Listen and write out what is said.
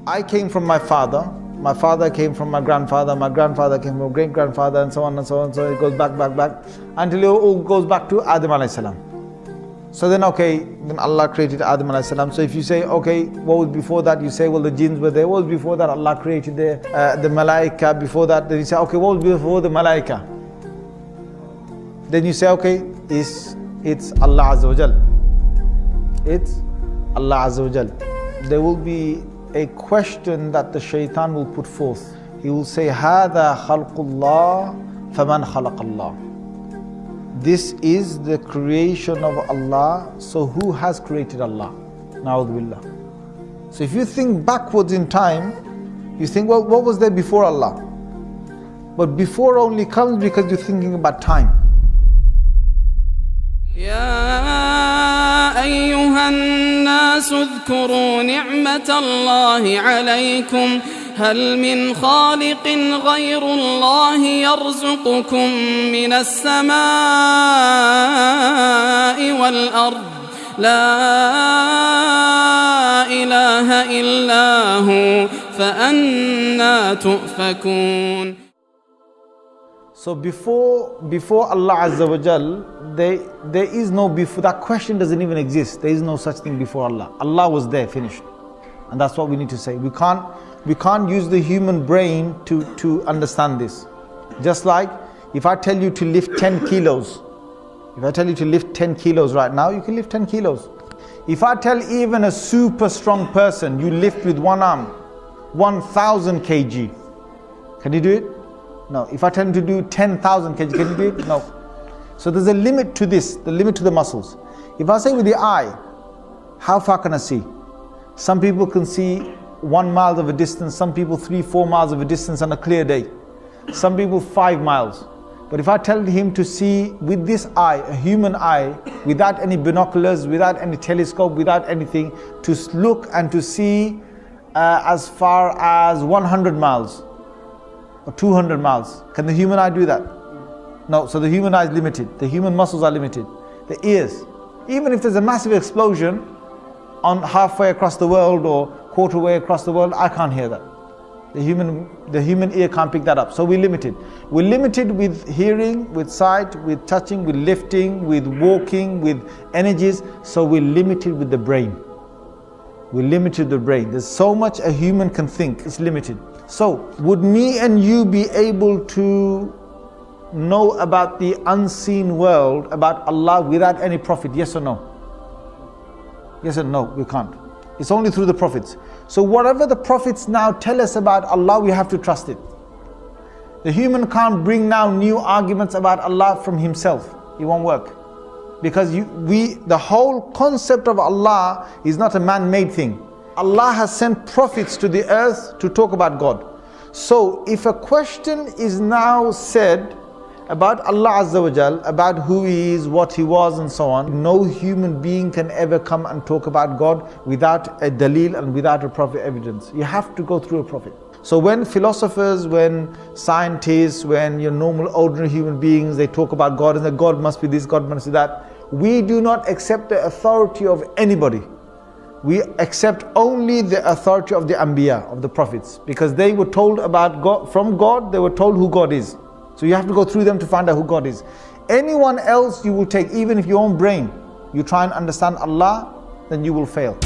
I came from my father came from my grandfather came from great-grandfather, and so on and so on. So it goes back until it all goes back to Adam alayhi salam. So then then Allah created Adam alayhi salam. So if you say, okay, what was before that? You say, well, the jinns were there. What was before that? Allah created the malaika before that. Then you say, okay, what was before the malaika? Then you say, okay, it's Allah Azza wa Jal. It's Allah Azza wa Jal. There will be a question that the shaitan will put forth. He will say, هَذَا خَلْقُ اللَّهِ فَمَنْ خَلَقَ اللَّهِ. This is the creation of Allah, so who has created Allah? Na'udhu billah. So if you think backwards in time, you think, well, what was there before Allah? But before only comes because you're thinking about time. يا أيها الناس اذكروا نعمة الله عليكم هل من خالق غير الله يرزقكم من السماء والأرض لا إله إلا هو فأنى تؤفكون. So before Allah Azza wa Jal, there is no before. That question doesn't even exist. There is no such thing before Allah. Allah was there, finished. And that's what we need to say. We can't use the human brain to understand this. Just like if I tell you to lift 10 kilos. If I tell you to lift 10 kilos right now, you can lift 10 kilos. If I tell even a super strong person, you lift with one arm 1,000 kg. Can you do it? No. If I tell him to do 10,000 kg, can you do it? No. So there's a limit to this, the limit to the muscles. If I say with the eye, how far can I see? Some people can see 1 mile of a distance, some people 3-4 miles of a distance on a clear day. Some people 5 miles. But if I tell him to see with this eye, a human eye, without any binoculars, without any telescope, without anything, to look and to see as far as 100 miles, or 200 miles. Can the human eye do that? No. So the human eye is limited. The human muscles are limited. The ears. Even if there's a massive explosion on halfway across the world or quarter way across the world, I can't hear that. The human ear can't pick that up. So we're limited. We're limited with hearing, with sight, with touching, with lifting, with walking, with energies. So we're limited with the brain. We're limited with the brain. There's so much a human can think. It's limited. So, would me and you be able to know about the unseen world, about Allah without any prophet? Yes or no? Yes or no? We can't. It's only through the prophets. So whatever the prophets now tell us about Allah, we have to trust it. The human can't bring now new arguments about Allah from himself. It won't work. Because the whole concept of Allah is not a man-made thing. Allah has sent prophets to the earth to talk about God. So if a question is now said about Allah Azza wa Jal, about who He is, what He was and so on, no human being can ever come and talk about God without a dalil and without a prophet evidence. You have to go through a prophet. So when philosophers, when scientists, when your normal ordinary human beings, they talk about God and that God must be this, God must be that, we do not accept the authority of anybody. We accept only the authority of the Anbiya, of the prophets, because they were told about God, from God, they were told who God is. So you have to go through them to find out who God is. Anyone else you will take, even if your own brain, you try and understand Allah, then you will fail.